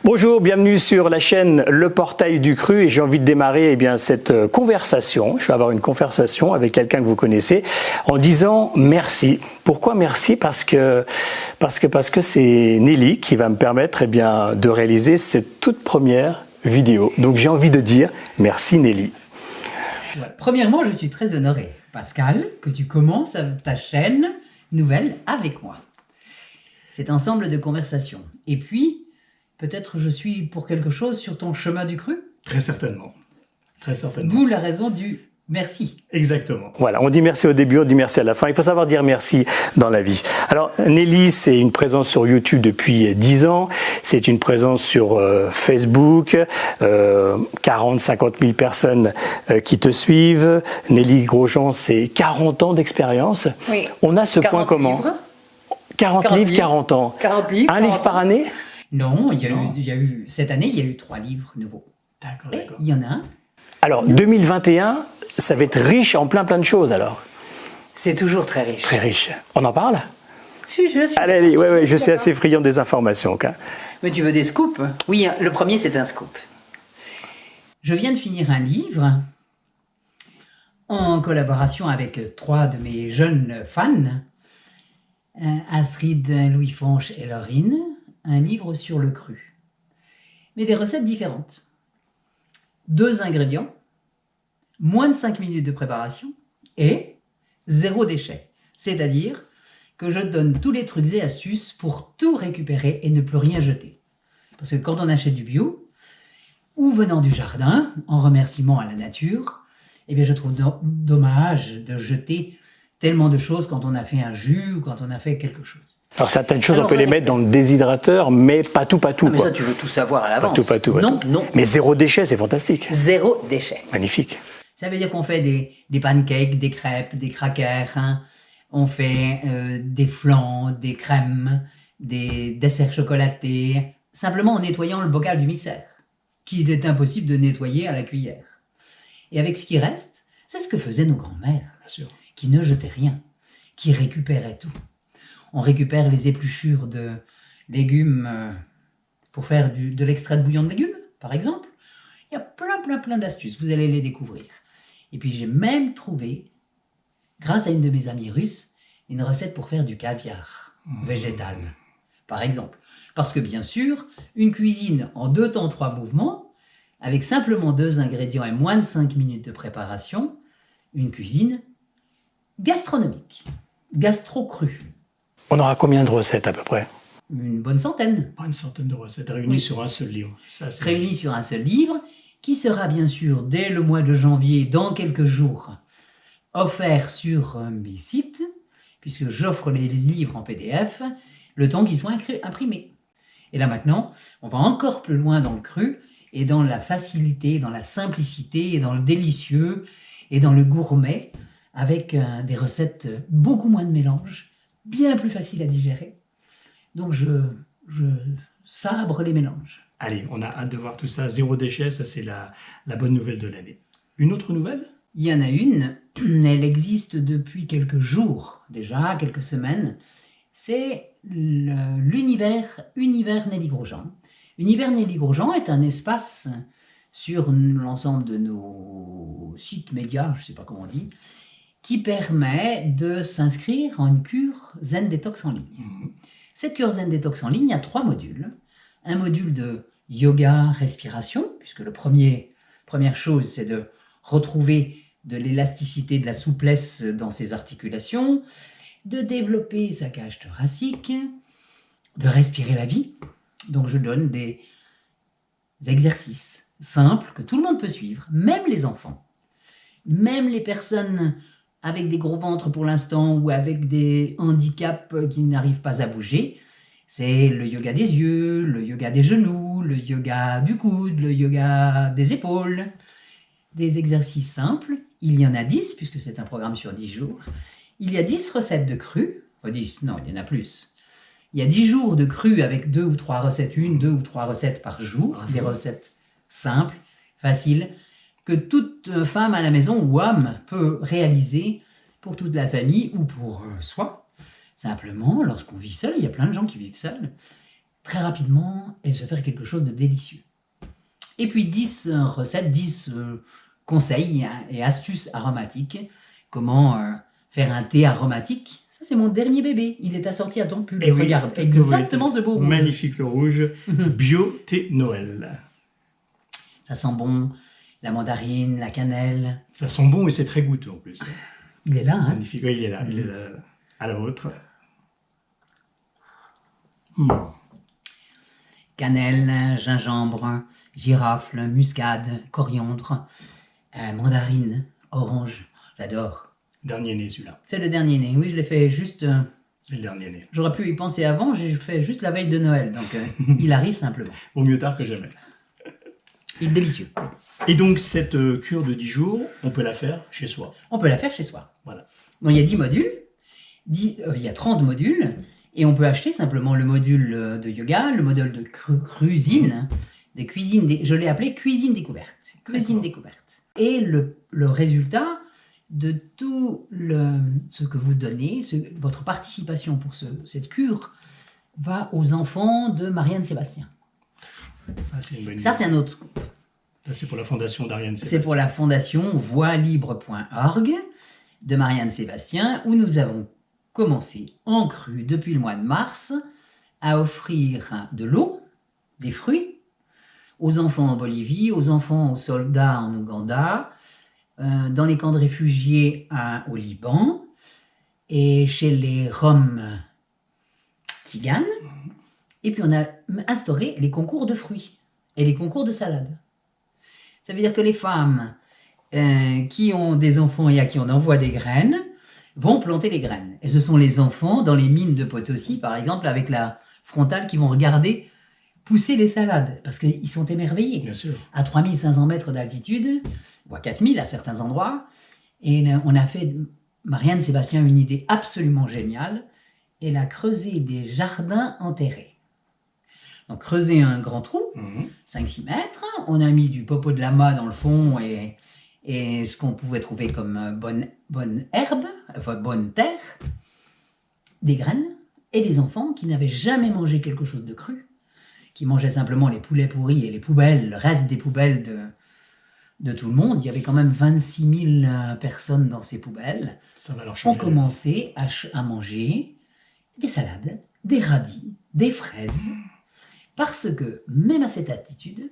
Bonjour, bienvenue sur la chaîne Le Portail du Cru et j'ai envie de démarrer cette conversation. Je vais avoir une conversation avec quelqu'un que vous connaissez en disant merci. Pourquoi merci? Parce que c'est Nelly qui va me permettre de réaliser cette toute première vidéo. Donc j'ai envie de dire merci Nelly. Ouais. Premièrement, je suis très honorée, Pascal, que tu commences ta chaîne nouvelle avec moi. Cet ensemble de conversations. Et puis, peut-être je suis pour quelque chose sur ton chemin du cru? Très certainement. Très certainement. D'où la raison du merci. Exactement. Voilà, on dit merci au début, on dit merci à la fin. Il faut savoir dire merci dans la vie. Alors, Nelly, c'est une présence sur YouTube depuis 10 ans. C'est une présence sur Facebook. 40-50 000 personnes qui te suivent. Nelly Grosjean, c'est 40 ans d'expérience. Oui. On a ce point commun. 40 livres, 40 ans. 40 livres. Un livre par année? Non, cette année, il y a eu 3 livres nouveaux. D'accord, Et d'accord. il y en a un. Alors, 2021, ça va être riche en plein de choses alors. C'est toujours très riche. Très riche. On en parle? Si, je suis. Allez, ouais, je suis assez friand des informations. Okay. Mais tu veux des scoops? Oui, le premier, c'est un scoop. Je viens de finir un livre en collaboration avec 3 de mes jeunes fans, Astrid, Louis-Fonche et Laurine, un livre sur le cru. Mais des recettes différentes. 2 ingrédients, moins de 5 minutes de préparation et 0 déchet. C'est-à-dire que je donne tous les trucs et astuces pour tout récupérer et ne plus rien jeter. Parce que quand on achète du bio, ou venant du jardin, en remerciement à la nature, eh bien je trouve dommage de jeter tellement de choses quand on a fait un jus ou quand on a fait quelque chose. Alors certaines choses, on peut les mettre dans le déshydrateur, mais pas tout. Mais ça, tu veux tout savoir à l'avance. Pas tout. Non, non. Mais 0 déchet, c'est fantastique. 0 déchet. Magnifique. Ça veut dire qu'on fait des pancakes, des crêpes, des crackers, hein. On fait des flans, des crèmes, des desserts chocolatés, simplement en nettoyant le bocal du mixeur, qu'il est impossible de nettoyer à la cuillère. Et avec ce qui reste, c'est ce que faisaient nos grands-mères, Bien sûr, qui ne jetaient rien, qui récupéraient tout. On récupère les épluchures de légumes pour faire de l'extrait de bouillon de légumes, par exemple. Il y a plein d'astuces, vous allez les découvrir. Et puis j'ai même trouvé, grâce à une de mes amies russes, une recette pour faire du caviar végétal, par exemple. Parce que bien sûr, une cuisine en 2 temps 3 mouvements, avec simplement 2 ingrédients et moins de 5 minutes de préparation, une cuisine gastronomique, gastro-crue. On aura combien de recettes à peu près? Une bonne centaine. Pas une centaine de recettes réunies sur un seul livre. Réunies sur un seul livre, qui sera bien sûr dès le mois de janvier, dans quelques jours, offert sur mes sites, puisque j'offre les livres en PDF, le temps qu'ils soient imprimés. Et là maintenant, on va encore plus loin dans le cru, et dans la facilité, dans la simplicité, et dans le délicieux, et dans le gourmet, avec des recettes beaucoup moins de mélange, bien plus faciles à digérer. Donc je sabre les mélanges. Allez, on a hâte de voir tout ça. 0 déchet, ça c'est la bonne nouvelle de l'année. Une autre nouvelle? Il y en a une, elle existe depuis quelques jours déjà, quelques semaines. C'est l'univers Nelly Grosjean. Univers Nelly Grosjean est un espace sur l'ensemble de nos sites médias, je ne sais pas comment on dit, qui permet de s'inscrire en une cure Zen Detox en ligne. Cette cure Zen Detox en ligne a 3 modules. Un module de yoga, respiration, puisque première chose, c'est de retrouver de l'élasticité, de la souplesse dans ses articulations, de développer sa cage thoracique, de respirer la vie. Donc je donne des exercices simples que tout le monde peut suivre, même les enfants, même les personnes avec des gros ventres pour l'instant ou avec des handicaps qui n'arrivent pas à bouger. C'est le yoga des yeux, le yoga des genoux, le yoga du coude, le yoga des épaules. Des exercices simples, il y en a 10 puisque c'est un programme sur 10 jours. Il y a 10 recettes de cru, enfin 10, non, il y en a plus. Il y a 10 jours de cru avec 2 ou 3 recettes, 2 ou 3 recettes par jour, des recettes simples, faciles, que toute femme à la maison ou homme peut réaliser pour toute la famille ou pour soi. Simplement, lorsqu'on vit seul, il y a plein de gens qui vivent seuls, très rapidement, et se faire quelque chose de délicieux. Et puis 10 recettes, 10 conseils et astuces aromatiques. Comment faire un thé aromatique. Ça, c'est mon dernier bébé. Il est assorti à ton pull. Et oui, regarde, exactement ce beau rouge. Magnifique le rouge. Bio thé Noël. Ça sent bon. La mandarine, la cannelle. Ça sent bon et c'est très goûteux en plus. Il est là, hein. Magnifique. Oui, il est là. Il est là. À la vôtre. Cannelle, gingembre, girofle, muscade, coriandre, mandarine, orange. J'adore. Dernier né celui-là. C'est le dernier né. Oui, je l'ai fait juste... C'est le dernier né. J'aurais pu y penser avant, j'ai fait juste la veille de Noël. Donc, il arrive simplement. Vaut mieux tard que jamais. Il est délicieux. Et donc, cette cure de 10 jours, on peut la faire chez soi. On peut la faire chez soi. Voilà. Donc, il y a 10 modules. Il y a 30 modules. Et on peut acheter simplement le module de yoga, le module de cuisine, de cuisine je l'ai appelé cuisine découverte. Cuisine découverte. Et le résultat de tout ce que vous donnez, votre participation pour cette cure, va aux enfants de Marianne Sébastien. Ah, c'est une bonne idée. Ça, c'est un autre scoop. Ça, c'est pour la fondation d'Ariane Sébastien. C'est pour la fondation voixlibre.org de Marianne Sébastien, où nous avons commencé en cru depuis le mois de mars à offrir de l'eau, des fruits, aux enfants en Bolivie, aux enfants aux soldats en Ouganda, dans les camps de réfugiés au Liban, et chez les Roms tziganes. Et puis on a instauré les concours de fruits et les concours de salade. Ça veut dire que les femmes qui ont des enfants et à qui on envoie des graines vont planter les graines. Et ce sont les enfants dans les mines de Potosi, par exemple, avec la frontale, qui vont regarder pousser les salades, parce qu'ils sont émerveillés. Bien sûr. À 3500 mètres d'altitude, ou à 4000 à certains endroits. Et on a fait, Marianne Sébastien, une idée absolument géniale. Elle a creusé des jardins enterrés. Donc creuser un grand trou, 5-6 mètres, on a mis du popo de lama dans le fond et ce qu'on pouvait trouver comme bonne herbe, enfin bonne terre, des graines, et des enfants qui n'avaient jamais mangé quelque chose de cru, qui mangeaient simplement les poulets pourris et les poubelles, le reste des poubelles de tout le monde. Il y avait quand même 26 000 personnes dans ces poubelles. Ça va leur changer. On commençait à manger des salades, des radis, des fraises, parce que même à cette altitude,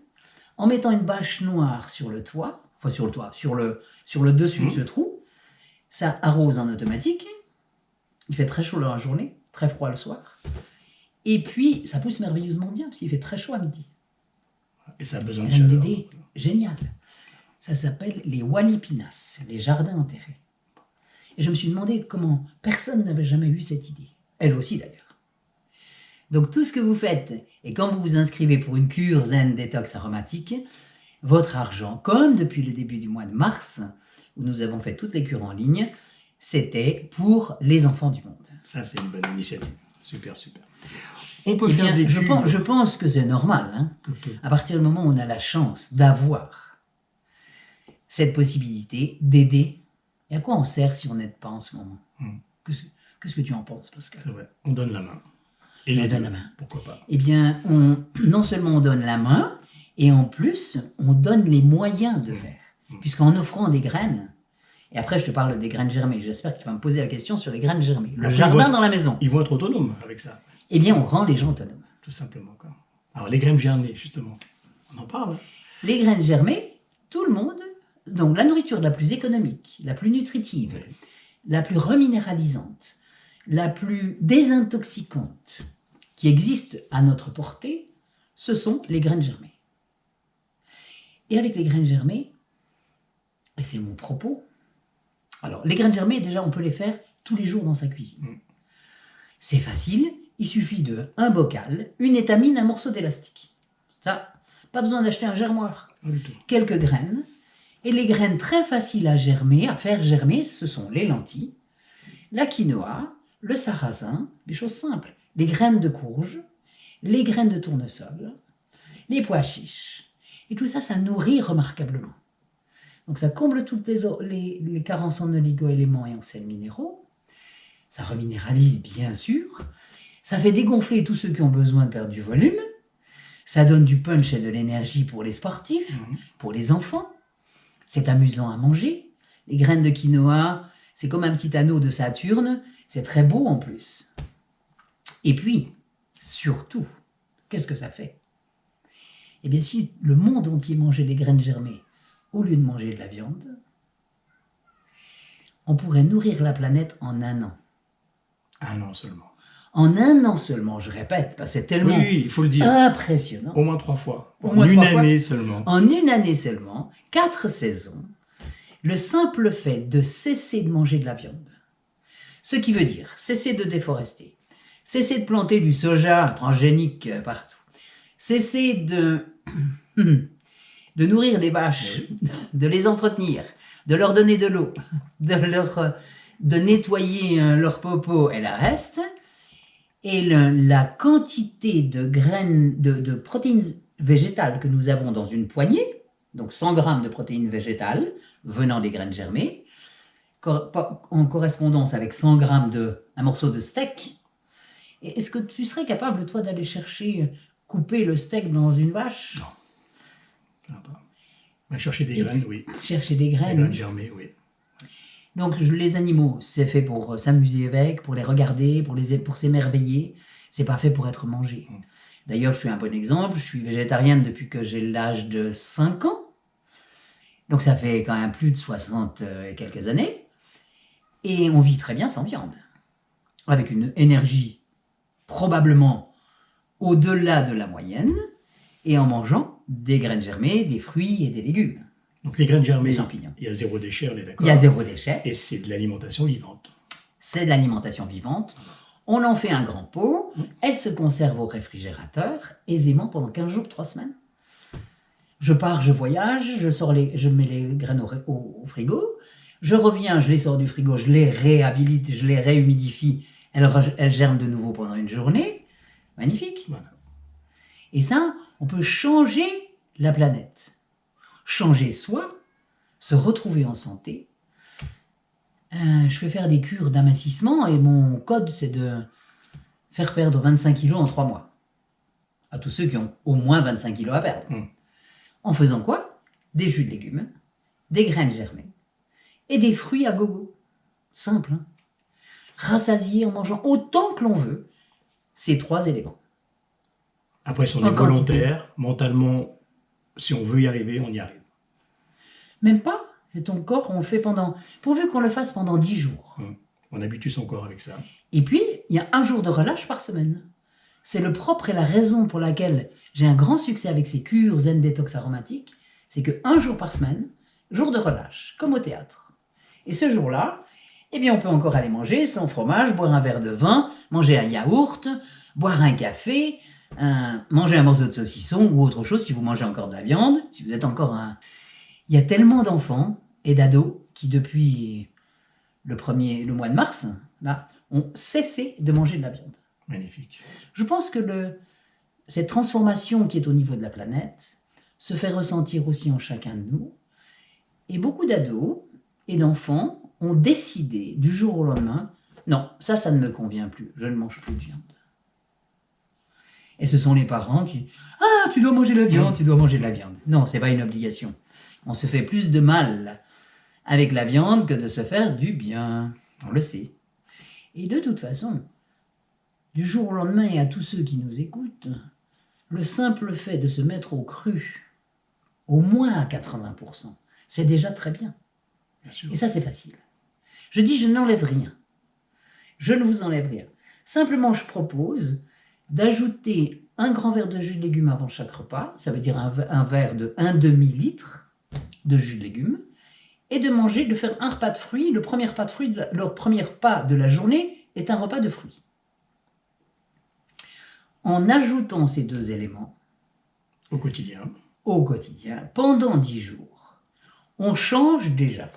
en mettant une bâche noire sur le toit, enfin sur le toit, sur le dessus de ce trou, ça arrose en automatique. Il fait très chaud dans la journée, très froid le soir. Et puis, ça pousse merveilleusement bien, parce qu'il fait très chaud à midi. Et ça a besoin de Elle a une chaleur. idée géniale. Ça s'appelle les Walipinas, les jardins enterrés. Et je me suis demandé comment personne n'avait jamais eu cette idée. Elle aussi d'ailleurs. Donc tout ce que vous faites, et quand vous vous inscrivez pour une cure zen détox aromatique, votre argent, comme depuis le début du mois de mars, où nous avons fait toutes les cures en ligne, c'était pour les enfants du monde. Ça, c'est une bonne initiative. Super, super. On peut Eh faire bien, des cures. je pense que c'est normal. Hein. À partir du moment où on a la chance d'avoir cette possibilité d'aider, et à quoi on sert si on n'aide pas en ce moment? Qu'est-ce que tu en penses, Pascal? C'est vrai. On donne la main. Et On les donne deux, la main. pourquoi pas. Eh bien, non seulement on donne la main, et en plus, on donne les moyens de faire. Puisqu'en offrant des graines, et après je te parle des graines germées, j'espère que tu vas me poser la question sur les graines germées. Le Après, jardin dans la maison. Ils vont être autonomes avec ça. Eh bien, on rend les gens autonomes. Tout simplement. Quoi. Alors, les graines germées, justement. On en parle. Les graines germées, tout le monde, donc la nourriture la plus économique, la plus nutritive, Oui. la plus reminéralisante, la plus désintoxicante qui existe à notre portée, ce sont les graines germées. Et avec les graines germées, et c'est mon propos, alors les graines germées, déjà on peut les faire tous les jours dans sa cuisine. C'est facile, il suffit de un bocal, une étamine, un morceau d'élastique. Ça, pas besoin d'acheter un germoir. Pas du tout. Quelques graines, et les graines très faciles à germer, à faire germer, ce sont les lentilles, la quinoa, le sarrasin, des choses simples, les graines de courge, les graines de tournesol, les pois chiches. Et tout ça, ça nourrit remarquablement. Donc ça comble toutes les carences en oligo-éléments et en sels minéraux. Ça reminéralise, bien sûr. Ça fait dégonfler tous ceux qui ont besoin de perdre du volume. Ça donne du punch et de l'énergie pour les sportifs, pour les enfants. C'est amusant à manger. Les graines de quinoa, c'est comme un petit anneau de Saturne. C'est très beau en plus. Et puis, surtout, qu'est-ce que ça fait? Eh bien, si le monde entier mangeait des graines germées au lieu de manger de la viande, on pourrait nourrir la planète en 1 an. 1 an seulement. En 1 an seulement, je répète, parce que c'est tellement Oui, il faut le dire. impressionnant. Au moins 3 fois. Au En moins 3 une fois. année seulement. En 1 année seulement, 4 saisons, le simple fait de cesser de manger de la viande, ce qui veut dire cesser de déforester, cesser de planter du soja transgénique partout, cesser de nourrir des vaches, de les entretenir, de leur donner de l'eau, de nettoyer leur popo et la reste, et la quantité de graines, de protéines végétales que nous avons dans une poignée, donc 100 grammes de protéines végétales venant des graines germées, en correspondance avec 100 grammes un morceau de steak. Est-ce que tu serais capable, toi, d'aller couper le steak dans une vache? Non. Ça va pas. On va chercher des graines, oui. Chercher des Des graines. graines germées, oui. Donc les animaux, c'est fait pour s'amuser avec, pour les regarder, pour s'émerveiller. C'est pas fait pour être mangé. D'ailleurs, je suis un bon exemple. Je suis végétarienne depuis que j'ai l'âge de 5 ans. Donc ça fait quand même plus de 60 et quelques années. Et on vit très bien sans viande. Avec une énergie probablement au-delà de la moyenne. Et en mangeant des graines germées, des fruits et des légumes. Donc les graines germées, Des champignons. il y a 0 déchet, on est d'accord. Il y a 0 déchet. Et c'est de l'alimentation vivante. C'est de l'alimentation vivante. On en fait un grand pot. Elle se conserve au réfrigérateur aisément pendant 15 jours, 3 semaines. Je pars, je voyage, je mets les graines au frigo. Je reviens, je les sors du frigo, je les réhabilite, je les réhumidifie. Elles germent de nouveau pendant une journée. Magnifique. Voilà. Et ça, on peut changer la planète. Changer soi, se retrouver en santé. Je fais faire des cures d'amincissement et mon code, c'est de faire perdre 25 kilos en 3 mois. À tous ceux qui ont au moins 25 kilos à perdre. En faisant quoi? Des jus de légumes, des graines germées et des fruits à gogo. Simple, hein? Rassasier en mangeant autant que l'on veut ces 3 éléments. Après, si on est En quantité. volontaire, mentalement, si on veut y arriver, on y arrive. Même pas. C'est ton corps, on le fait pourvu qu'on le fasse pendant 10 jours. On habitue son corps avec ça. Et puis, il y a 1 jour de relâche par semaine. C'est le propre et la raison pour laquelle j'ai un grand succès avec ces cures zen détox aromatiques, c'est que 1 jour par semaine, jour de relâche, comme au théâtre. Et ce jour-là, eh bien, on peut encore aller manger son fromage, boire un verre de vin, manger un yaourt, boire un café, manger un morceau de saucisson ou autre chose si vous mangez encore de la viande, si vous êtes encore un... Il y a tellement d'enfants et d'ados qui, depuis le mois de mars, là, ont cessé de manger de la viande. Magnifique. Je pense que cette transformation qui est au niveau de la planète se fait ressentir aussi en chacun de nous. Et beaucoup d'ados et d'enfants ont décidé du jour au lendemain, non, ça ne me convient plus, je ne mange plus de viande. Et ce sont les parents qui, ah, tu dois manger de la viande, tu dois manger de la viande. Non, c'est pas une obligation. On se fait plus de mal avec la viande que de se faire du bien. On le sait. Et de toute façon, du jour au lendemain et à tous ceux qui nous écoutent, le simple fait de se mettre au cru, au moins à 80%, c'est déjà très bien. Bien sûr. Et ça, c'est facile. Je dis, je n'enlève rien. Je ne vous enlève rien. Simplement, je propose d'ajouter un grand verre de jus de légumes avant chaque repas, ça veut dire un verre de 1/2 litre de jus de légumes, et de faire un repas de fruits. Le premier repas de la journée est un repas de fruits. En ajoutant ces 2 éléments Au quotidien. pendant 10 jours, on change déjà,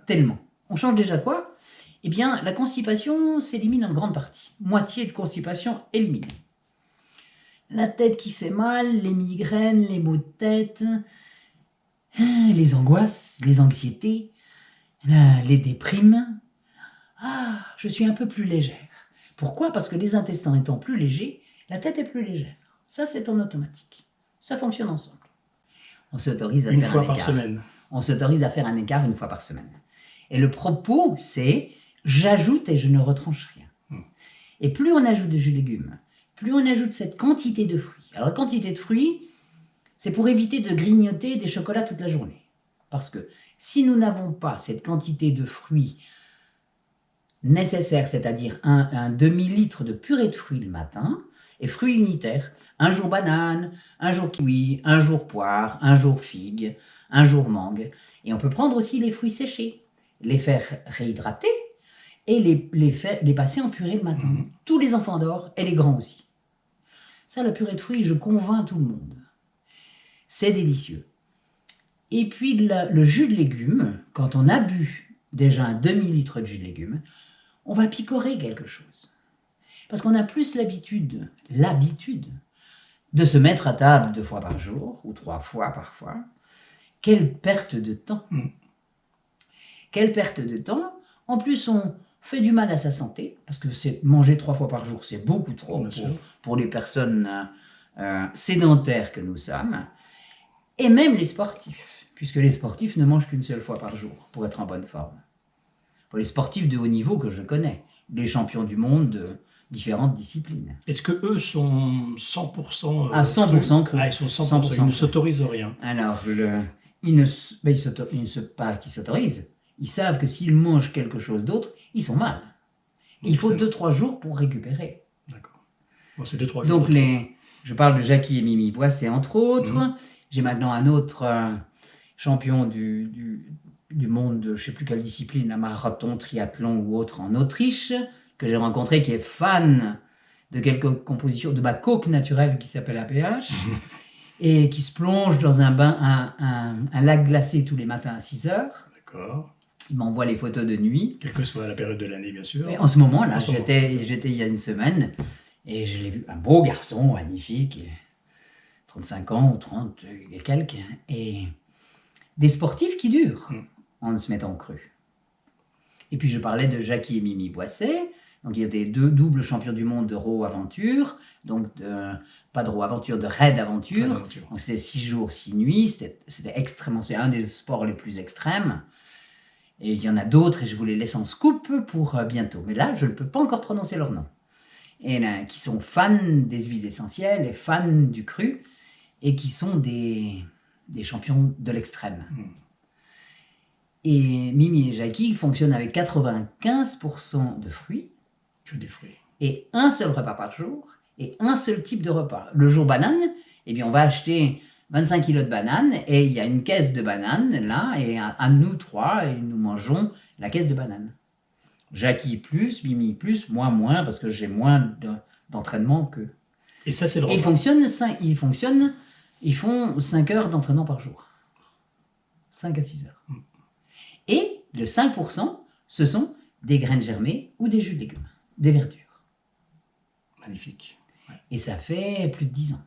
tellement. On change déjà quoi? Eh bien, la constipation s'élimine en grande partie. Moitié de constipation éliminée. La tête qui fait mal, les migraines, les maux de tête, les angoisses, les anxiétés, les déprimes. Ah, je suis un peu plus légère. Pourquoi? Parce que les intestins étant plus légers, la tête est plus légère. Ça, c'est en automatique. Ça fonctionne ensemble. On s'autorise à Une faire fois un par écart. semaine. On s'autorise à faire un écart une fois par semaine. Et le propos, c'est j'ajoute et je ne retranche rien. Et plus on ajoute de jus de légumes, plus on ajoute cette quantité de fruits. Alors la quantité de fruits, c'est pour éviter de grignoter des chocolats toute la journée. Parce que si nous n'avons pas cette quantité de fruits nécessaire, c'est-à-dire un demi-litre de purée de fruits le matin, et fruits unitaires, un jour banane, un jour kiwi, un jour poire, un jour figue, un jour mangue. Et on peut prendre aussi les fruits séchés, les faire réhydrater et les passer en purée le matin. Tous les enfants d'or et les grands aussi. Ça, la purée de fruits, je convainc tout le monde. C'est délicieux. Et puis le jus de légumes, quand on a bu déjà un demi-litre de jus de légumes, on va picorer quelque chose. Parce qu'on a plus l'habitude de se mettre à table 2 fois par jour, ou 3 fois parfois. Quelle perte de temps! Quelle perte de temps! En plus, on fait du mal à sa santé, parce que manger 3 fois par jour, c'est beaucoup trop pour les personnes sédentaires que nous sommes, et même les sportifs, puisque les sportifs ne mangent qu'une seule fois par jour pour être en bonne forme. Pour les sportifs de haut niveau que je connais, les champions du monde de différentes disciplines. Est-ce que eux sont 100% à 100% crus? Ah, ils sont 100%, ils ne s'autorisent rien. Alors, ils ne pas qu'ils s'autorisent. Ils savent que s'ils mangent quelque chose d'autre, ils sont mal. Il faut 2-3 jours pour récupérer. D'accord. Bon, c'est 2-3 jours. Donc, je parle de Jackie et Mimi Boisset, entre autres. J'ai maintenant un autre champion du monde de je ne sais plus quelle discipline, la marathon, triathlon ou autre, en Autriche, que j'ai rencontré, qui est fan de quelques compositions de ma coke naturelle qui s'appelle APH, et qui se plonge dans un lac glacé tous les matins à 6 heures. D'accord. Il m'envoie les photos de nuit. Quelle que soit la période de l'année, bien sûr. Et en ce moment, là, j'étais il y a une semaine, et je l'ai vu, un beau garçon, magnifique, 35 ans ou 30 et quelques, et des sportifs qui durent en se mettant cru. Et puis je parlais de Jackie et Mimi Boisset, donc il y a des 2 doubles champions du monde de row aventure, donc pas de row aventure, de raid aventure. Donc c'était 6 jours, 6 nuits, c'était extrêmement, c'est un des sports les plus extrêmes. Et il y en a d'autres, et je vous les laisse en scoop pour bientôt. Mais là, je ne peux pas encore prononcer leur nom. Et là, qui sont fans des huiles essentielles et fans du cru, et qui sont des champions de l'extrême. Et Mimi et Jackie fonctionnent avec 95% de fruits. Que des fruits. Et un seul repas par jour, et un seul type de repas. Le jour banane, eh bien, on va acheter 25 kilos de bananes, et il y a une caisse de bananes, là, et à nous 3, et nous mangeons la caisse de bananes. Jackie plus, Mimi plus, moi moins, parce que j'ai moins d'entraînement qu'eux. Et ça, c'est le repas. Et ils font 5 heures d'entraînement par jour. 5 à 6 heures. Et le 5%, ce sont des graines germées ou des jus de légumes, des verdures. Magnifique. Ouais. Et ça fait plus de 10 ans.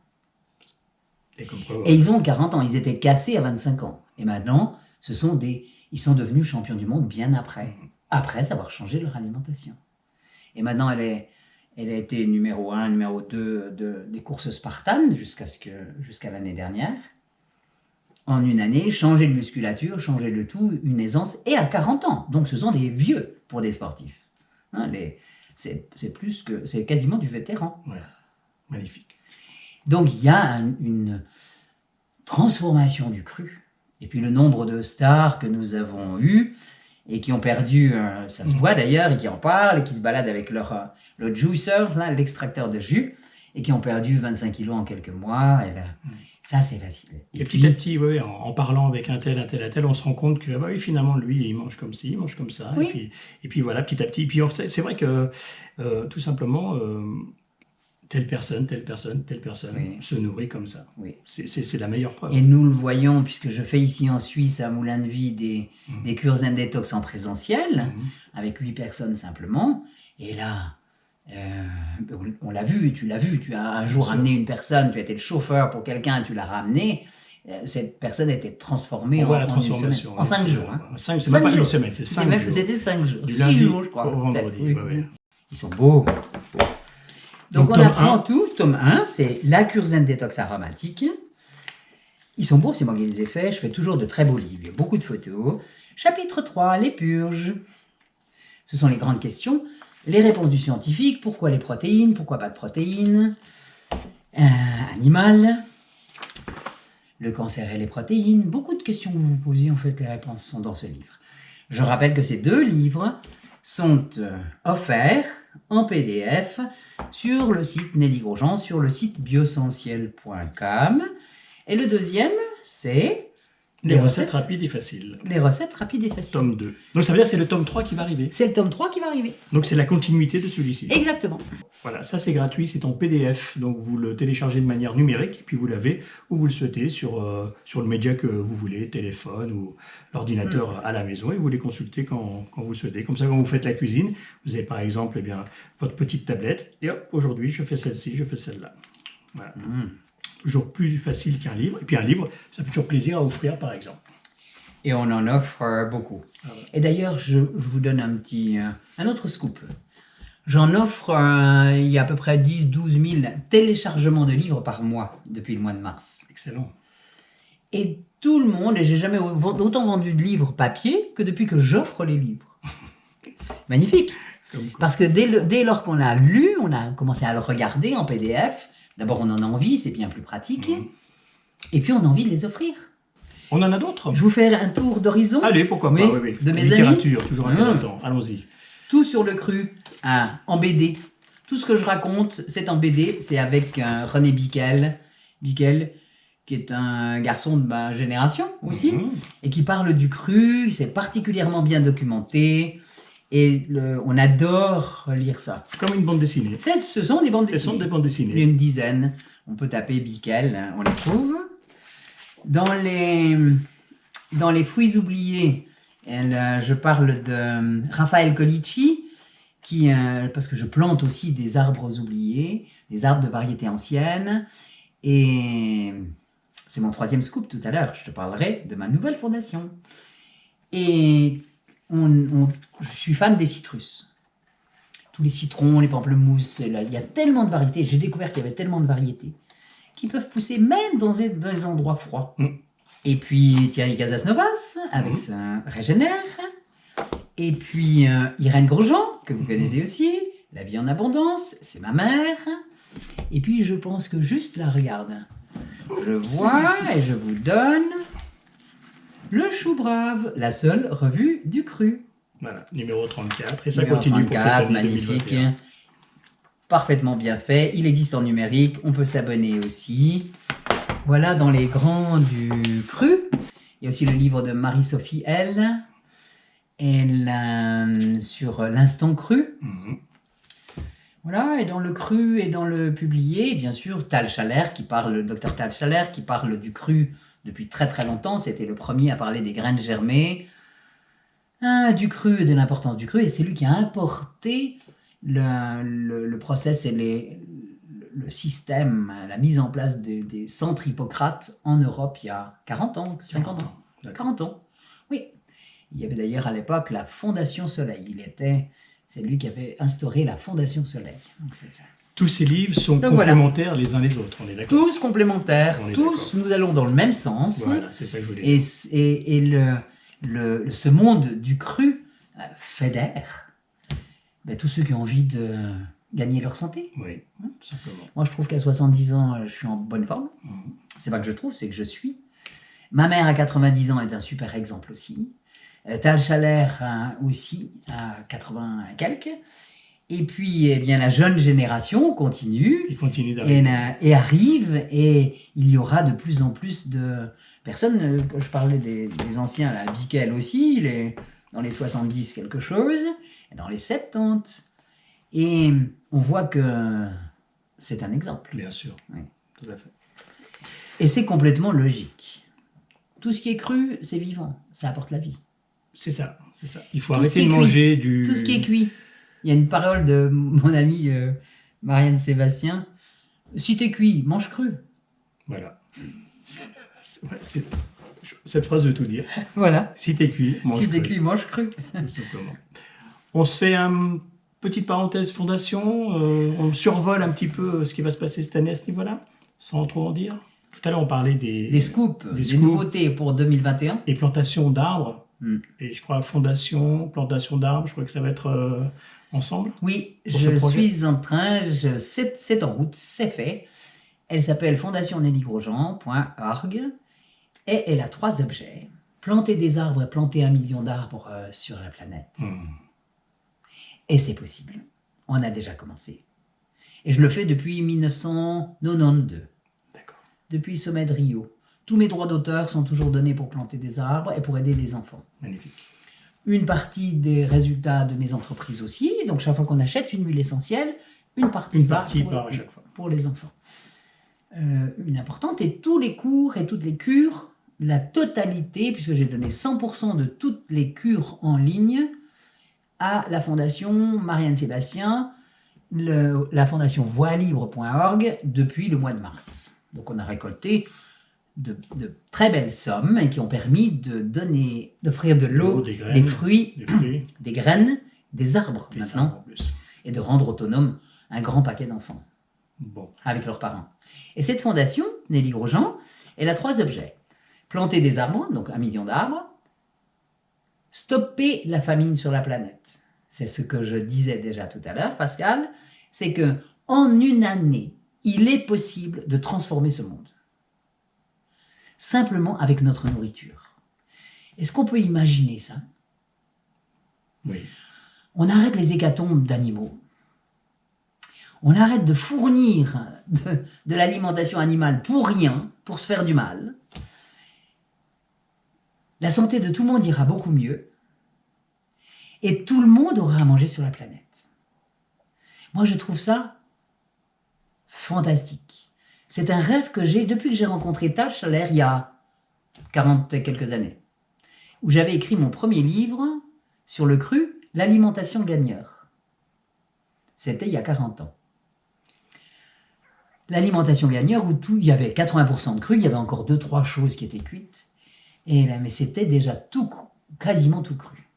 Et ils ont 40 ans, ils étaient cassés à 25 ans. Et maintenant, ils sont devenus champions du monde bien après avoir changé leur alimentation. Et maintenant, elle a été numéro 1, numéro 2 des courses spartanes jusqu'à l'année dernière. En une année, changer de musculature, changer de tout, une aisance, et à 40 ans. Donc ce sont des vieux pour des sportifs. Hein, c'est quasiment du vétéran. Ouais. Magnifique. Donc il y a une transformation du cru. Et puis le nombre de stars que nous avons eu et qui ont perdu, ça se voit d'ailleurs, et qui en parlent, et qui se baladent avec le juicer, l'extracteur de jus, et qui ont perdu 25 kilos en quelques mois. Et là, ça, c'est facile. Et petit à petit, en parlant avec un tel, on se rend compte que finalement, lui, il mange comme ci, il mange comme ça. Oui. Et puis voilà, petit à petit. Et puis c'est vrai que, tout simplement, telle personne se nourrit comme ça. Oui. C'est la meilleure preuve. Et nous le voyons, puisque je fais ici en Suisse, à Moulin de Vie, des cures Zen Detox en présentiel, avec 8 personnes simplement. Et là, on l'a vu, et tu l'as vu. Tu as un jour amené une personne, tu as été le chauffeur pour quelqu'un, tu l'as ramené. Cette personne a été transformée On voit la en une transformation. semaine. En 5 jours. Hein. C'est même pas 5 une jours. semaine, c'est 5 jours. C'était 5 jours. Du 6 lundi jours, je crois. au vendredi. Oui. Ouais. Ils sont beaux. Donc on tome apprend 1. tout. Tome 1, c'est la cure zen détox aromatique. Ils sont beaux, c'est moi qui les ai faits. Je fais toujours de très beaux livres. Il y a beaucoup de photos. Chapitre 3, les purges. Ce sont les grandes questions. Les réponses du scientifique. Pourquoi les protéines? Pourquoi pas de protéines? Animal. Le cancer et les protéines. Beaucoup de questions que vous vous posez, en fait, les réponses sont dans ce livre. Je rappelle que ces 2 livres sont offerts en PDF sur le site Nelly Grosjean, sur le site biosentiel.com. Et le deuxième, c'est Les recettes rapides et faciles. Les recettes rapides et faciles. Tome 2. Donc ça veut dire que c'est le tome 3 qui va arriver. C'est le tome 3 qui va arriver. Donc c'est la continuité de celui-ci. Exactement. Voilà, ça c'est gratuit, c'est en PDF. Donc vous le téléchargez de manière numérique et puis vous l'avez où vous le souhaitez sur le média que vous voulez, téléphone ou l'ordinateur à la maison, et vous les consultez quand vous le souhaitez. Comme ça, quand vous faites la cuisine, vous avez par exemple votre petite tablette et hop, aujourd'hui je fais celle-ci, je fais celle-là. Voilà. Toujours plus facile qu'un livre. Et puis un livre, ça fait toujours plaisir à offrir, par exemple. Et on en offre beaucoup. Ah ouais. Et d'ailleurs, je vous donne un autre scoop. J'en offre, il y a à peu près 10-12 000 téléchargements de livres par mois depuis le mois de mars. Excellent. Et tout le monde, et j'ai jamais autant vendu de livres papier que depuis que j'offre les livres. Magnifique. Parce que dès lors qu'on l'a lu, on a commencé à le regarder en PDF. D'abord, on en a envie, c'est bien plus pratique. Et puis, on a envie de les offrir. On en a d'autres? Je vous fais un tour d'horizon. Allez, pourquoi pas, oui. De mes littérature, amis. toujours intéressant. Allons-y. Tout sur le cru, en BD. Tout ce que je raconte, c'est en BD. C'est avec René Biquel, qui est un garçon de ma génération aussi, et qui parle du cru. C'est particulièrement bien documenté. Et on adore lire ça. Comme une bande dessinée. Ce sont des bandes Ce dessinées. sont des bandes dessinées. Il y a une dizaine. On peut taper Biquel, on les trouve. Dans les fruits oubliés, je parle de Raphaël Colici, parce que je plante aussi des arbres oubliés, des arbres de variétés anciennes. Et c'est mon 3e scoop tout à l'heure. Je te parlerai de ma nouvelle fondation. Et je suis fan des citrus. Tous les citrons, les pamplemousses, il y a tellement de variétés. J'ai découvert qu'il y avait tellement de variétés qui peuvent pousser même dans des endroits froids. Et puis Thierry Casasnovas avec sa Régénère. Et puis Irène Grosjean, que vous connaissez aussi, La vie en abondance, c'est ma mère. Et puis je pense que juste là, regarde, je vois et je vous donne Le Chou Brave, la seule revue du cru. Voilà, numéro 34. Et ça Numéro continue 34, pour cette année magnifique. 2021. Parfaitement bien fait. Il existe en numérique. On peut s'abonner aussi. Voilà, dans les grands du cru. Il y a aussi le livre de Marie-Sophie L. Sur l'instant cru. Voilà, et dans le cru et dans le publié, bien sûr, le docteur Tal Schaller qui parle du cru depuis très très longtemps. C'était le premier à parler des graines germées, du cru et de l'importance du cru. Et c'est lui qui a importé le process et le système, la mise en place des centres Hippocrate en Europe il y a 40 ans, 50 ans. 40 ans, oui. Il y avait d'ailleurs à l'époque la Fondation Soleil. C'est lui qui avait instauré la Fondation Soleil. Donc, Tous ces livres sont Donc, complémentaires les uns les autres, on est d'accord? tous complémentaires, tous nous allons dans le même sens. Voilà, c'est ça que je voulais dire. Et ce monde du cru fédère tous ceux qui ont envie de gagner leur santé. Oui, tout simplement. Moi, je trouve qu'à 70 ans, je suis en bonne forme. C'est pas que je trouve, c'est que je suis. Ma mère à 90 ans est un super exemple aussi. Tal Schaller aussi à 80 et quelques. Et puis, eh bien, la jeune génération continue. Il continue d'arriver. Et arrive, et il y aura de plus en plus de personnes. Je parlais des anciens, là, Biquel aussi, il est dans les 70 quelque chose, et dans les 70. Et on voit que c'est un exemple. Bien sûr, Oui. tout à fait. Et c'est complètement logique. Tout ce qui est cru, c'est vivant, ça apporte la vie. C'est ça, c'est ça. Il faut Tout ce arrêter qui de est manger du... Tout ce qui est cuit. Il y a une parole de mon ami Marianne Sébastien. Si t'es cuit, mange cru. Voilà. Cette phrase veut tout dire. Voilà. Si t'es cuit, mange Si t'es cru. cuit, mange cru. Tout simplement. On se fait une petite parenthèse fondation. On survole un petit peu ce qui va se passer cette année à ce niveau-là, sans trop en dire. Tout à l'heure, on parlait Des scoops, des scoops. nouveautés pour 2021. Et plantation d'arbres. Hmm. Et je crois plantation d'arbres, je crois que ça va être ensemble. Oui, Pour ce je projet. suis en train, c'est en route, c'est fait. Elle s'appelle fondationnellygrosjean.org et elle a 3 objets. Planter des arbres, planter 1 million d'arbres sur la planète. Et c'est possible. On a déjà commencé. Et je le fais depuis 1992, D'accord. depuis le sommet de Rio. Tous mes droits d'auteur sont toujours donnés pour planter des arbres et pour aider des enfants. Magnifique. Une partie des résultats de mes entreprises aussi. Donc chaque fois qu'on achète une huile essentielle, une partie part à chaque fois. pour les enfants. Une importante, et tous les cours et toutes les cures, la totalité, puisque j'ai donné 100% de toutes les cures en ligne à la fondation Marianne Sébastien, la fondation voilibre.org depuis le mois de mars. Donc on a récolté de très belles sommes et qui ont permis d'offrir de l'eau, Des graines, des fruits, des graines, des arbres des maintenant, arbres en plus. et de rendre autonome un grand paquet d'enfants Bon. avec leurs parents. Et cette fondation, Nelly Grosjean, elle a 3 objets. Planter des arbres, donc 1 million d'arbres, stopper la famine sur la planète. C'est ce que je disais déjà tout à l'heure, Pascal, c'est que en une année, il est possible de transformer ce monde. Simplement avec notre nourriture. Est-ce qu'on peut imaginer ça? Oui. On arrête les hécatombes d'animaux. On arrête de fournir de l'alimentation animale pour rien, pour se faire du mal. La santé de tout le monde ira beaucoup mieux. Et tout le monde aura à manger sur la planète. Moi, je trouve ça fantastique. C'est un rêve que j'ai depuis que j'ai rencontré Tal Schaller il y a 40 et quelques années, où j'avais écrit mon premier livre sur le cru, L'alimentation gagneur. C'était il y a 40 ans. L'alimentation gagneur, où il y avait 80% de cru, il y avait encore 2-3 choses qui étaient cuites, et là, mais c'était déjà quasiment tout cru.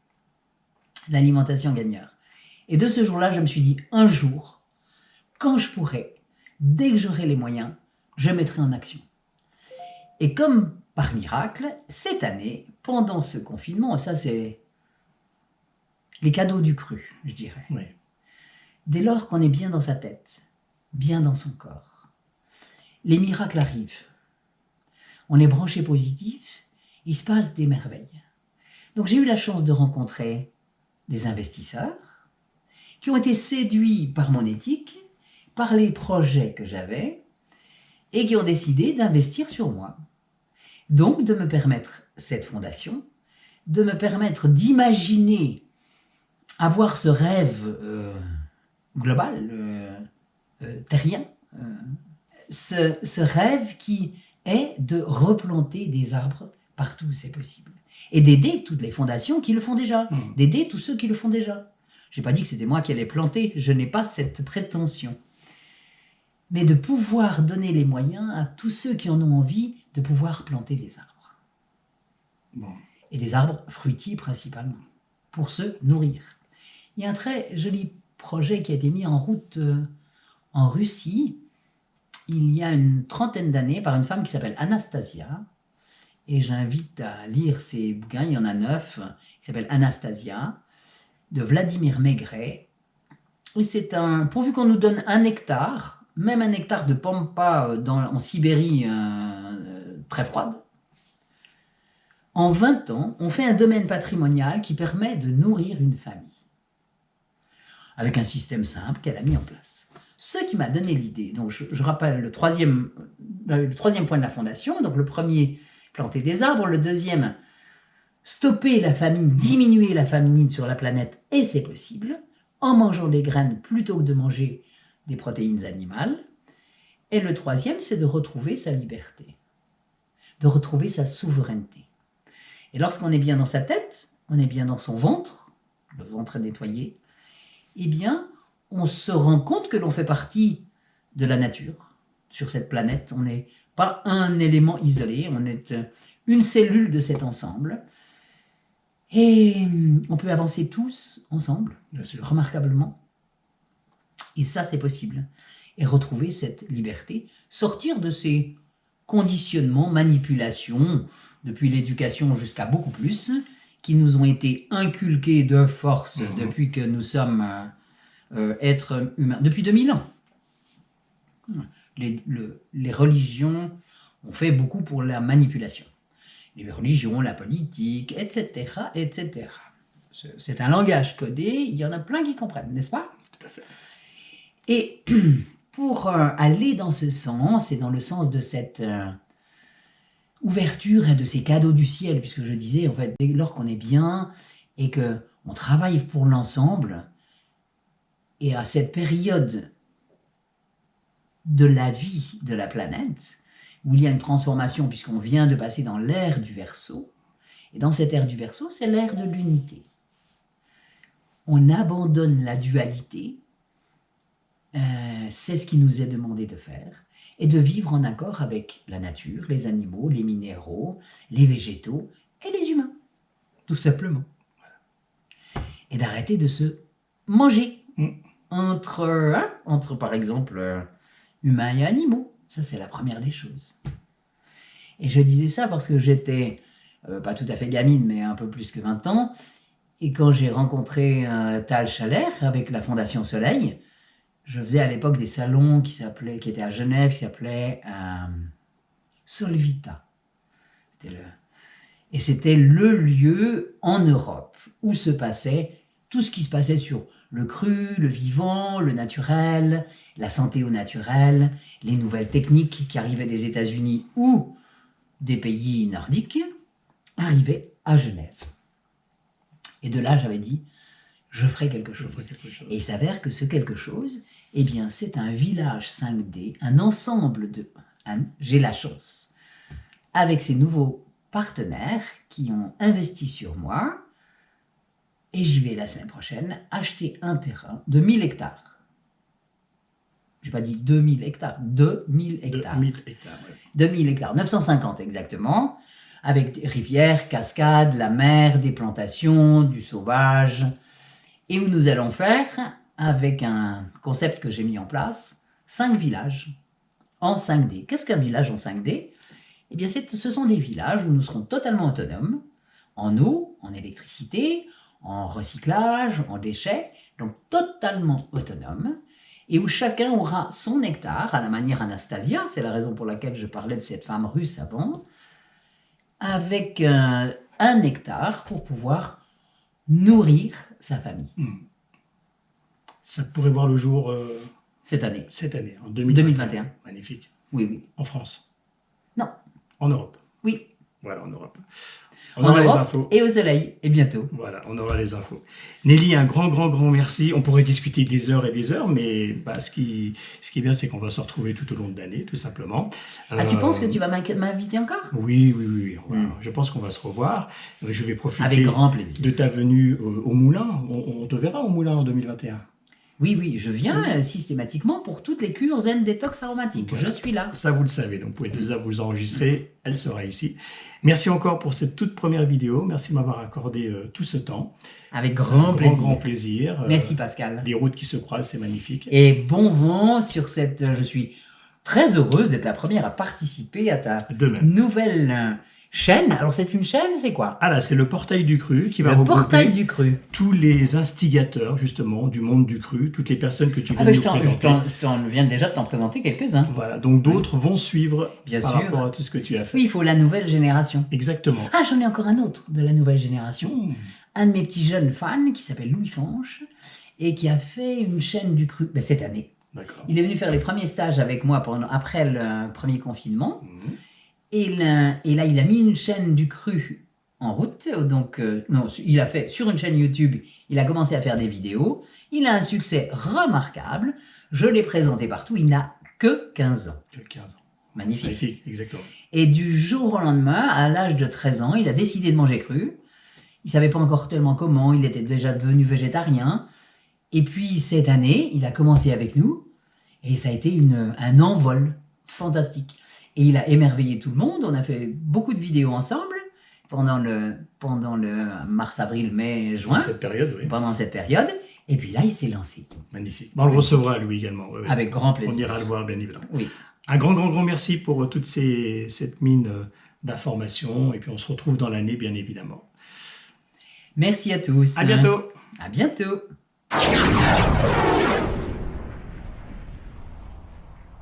L'alimentation gagneur. Et de ce jour-là, je me suis dit, un jour, quand je pourrai, dès que j'aurai les moyens, je mettrai en action. Et comme par miracle, cette année, pendant ce confinement, ça c'est les cadeaux du cru, je dirais. Oui. Dès lors qu'on est bien dans sa tête, bien dans son corps, les miracles arrivent. On est branché positif, il se passe des merveilles. Donc j'ai eu la chance de rencontrer des investisseurs qui ont été séduits par mon éthique, par les projets que j'avais, et qui ont décidé d'investir sur moi. Donc de me permettre cette fondation, de me permettre d'imaginer avoir ce rêve global, terrien, ce rêve qui est de replanter des arbres partout où c'est possible. Et d'aider toutes les fondations qui le font déjà, d'aider tous ceux qui le font déjà. Je n'ai pas dit que c'était moi qui allais planter, je n'ai pas cette prétention. Mais de pouvoir donner les moyens à tous ceux qui en ont envie de pouvoir planter des arbres. Bon. Et des arbres fruitiers principalement, pour se nourrir. Il y a un très joli projet qui a été mis en route en Russie, il y a une trentaine d'années, par une femme qui s'appelle Anastasia. Et j'invite à lire ses bouquins, il y en a 9, qui s'appelle Anastasia, de Vladimir Maigret. Et c'est pourvu qu'on nous donne 1 hectare, même 1 hectare de pampa en Sibérie très froide, en 20 ans, on fait un domaine patrimonial qui permet de nourrir une famille. Avec un système simple qu'elle a mis en place. Ce qui m'a donné l'idée, donc je rappelle le troisième point de la fondation, donc le premier, planter des arbres, le deuxième, stopper la famine, diminuer la famine sur la planète, et c'est possible, en mangeant des graines plutôt que de manger des protéines animales, et le troisième, c'est de retrouver sa liberté, de retrouver sa souveraineté. Et lorsqu'on est bien dans sa tête, on est bien dans son ventre, le ventre nettoyé, eh bien, on se rend compte que l'on fait partie de la nature. Sur cette planète, on est pas un élément isolé, on est une cellule de cet ensemble. Et on peut avancer tous ensemble, Bien sûr. remarquablement. Et ça, c'est possible. Et retrouver cette liberté, sortir de ces conditionnements, manipulations, depuis l'éducation jusqu'à beaucoup plus, qui nous ont été inculqués de force depuis que nous sommes êtres humains, depuis 2000 ans. Les religions ont fait beaucoup pour la manipulation. Les religions, la politique, etc., etc. C'est un langage codé, il y en a plein qui comprennent, n'est-ce pas? Tout à fait. Et pour aller dans ce sens, et dans le sens de cette ouverture et de ces cadeaux du ciel, puisque je disais, en fait, dès lors qu'on est bien et qu'on travaille pour l'ensemble, et à cette période de la vie de la planète, où il y a une transformation, puisqu'on vient de passer dans l'ère du Verseau, et dans cette ère du Verseau, c'est l'ère de l'unité. On abandonne la dualité, c'est ce qui nous est demandé de faire, et de vivre en accord avec la nature, les animaux, les minéraux, les végétaux et les humains, tout simplement. Et d'arrêter de se manger entre par exemple, humains et animaux. Ça, c'est la première des choses. Et je disais ça parce que j'étais, pas tout à fait gamine, mais un peu plus que 20 ans, et quand j'ai rencontré Tal Schaller avec la Fondation Soleil, je faisais à l'époque des salons qui étaient à Genève, qui s'appelaient Solvita. Et c'était le lieu en Europe où se passait tout ce qui se passait sur le cru, le vivant, le naturel, la santé au naturel, les nouvelles techniques qui arrivaient des États-Unis ou des pays nordiques, arrivaient à Genève. Et de là, j'avais dit, je ferai quelque chose. Et il s'avère que ce quelque chose, eh bien, c'est un village 5D, un ensemble de... J'ai la chance, avec ces nouveaux partenaires qui ont investi sur moi, et j'y vais la semaine prochaine acheter un terrain de 1000 hectares. Je n'ai pas dit 2000 hectares, 2000 hectares. 2000 hectares, ouais. 2000 hectares, 950 exactement, avec des rivières, cascades, la mer, des plantations, du sauvage, et où nous allons faire, avec un concept que j'ai mis en place, 5 villages en 5D. Qu'est-ce qu'un village en 5D? Eh bien, ce sont des villages où nous serons totalement autonomes, en eau, en électricité, en recyclage, en déchets, donc totalement autonomes, et où chacun aura son hectare, à la manière Anastasia, c'est la raison pour laquelle je parlais de cette femme russe avant, avec un hectare pour pouvoir nourrir sa famille. Ça pourrait voir le jour cette année, en 2021. Magnifique. Oui, oui. En France? Non. En Europe? Oui. Voilà, en Europe. On aura les infos. Et au soleil, et bientôt. Voilà, on aura les infos. Nelly, un grand merci. On pourrait discuter des heures et des heures, mais ce qui est bien, c'est qu'on va se retrouver tout au long de l'année, tout simplement. Tu penses que tu vas m'inviter encore? Oui. Voilà. Je pense qu'on va se revoir. Je vais profiter avec grand plaisir de ta venue au Moulin. On te verra au Moulin en 2021. Oui, je viens systématiquement pour toutes les cures zen détox aromatiques. Voilà. Je suis là. Ça, vous le savez, donc vous pouvez déjà vous enregistrer. Elle sera ici. Merci encore pour cette toute première vidéo. Merci de m'avoir accordé tout ce temps. Avec grand plaisir. Grand plaisir. Merci Pascal. Les routes qui se croisent, c'est magnifique. Et bon vent sur cette... Je suis très heureuse d'être la première à participer à ta nouvelle chaîne. Alors c'est une chaîne, c'est quoi? Ah là, c'est le Portail du Cru qui va regrouper tous les instigateurs justement du monde du cru, toutes les personnes que tu viens de nous présenter. Je viens déjà de t'en présenter quelques-uns. Voilà, donc d'autres vont suivre rapport à tout ce que tu as fait. Oui, il faut la nouvelle génération. Exactement. Ah, j'en ai encore un autre de la nouvelle génération. Un de mes petits jeunes fans qui s'appelle Louis Fanche et qui a fait une chaîne du cru cette année. D'accord. Il est venu faire les premiers stages avec moi après le premier confinement. Et là, il a mis une chaîne du cru en route. Donc, non, il a fait sur une chaîne YouTube, il a commencé à faire des vidéos. Il a un succès remarquable. Je l'ai présenté partout. Il n'a que 15 ans. Que 15 ans. Magnifique. Magnifique, exactement. Et du jour au lendemain, à l'âge de 13 ans, il a décidé de manger cru. Il ne savait pas encore tellement comment. Il était déjà devenu végétarien. Et puis, cette année, il a commencé avec nous. Et ça a été un envol fantastique. Et il a émerveillé tout le monde. On a fait beaucoup de vidéos ensemble pendant le mars, avril, mai, juin, Cette période, oui. pendant cette période. Et puis là, il s'est lancé. Magnifique. Bon, on le recevra, Louis, également. Oui, oui. Avec grand On plaisir. ira le voir, bien évidemment. Oui. Un grand merci pour toute cette mine d'informations. Et puis, on se retrouve dans l'année, bien évidemment. Merci à tous. À bientôt. À bientôt.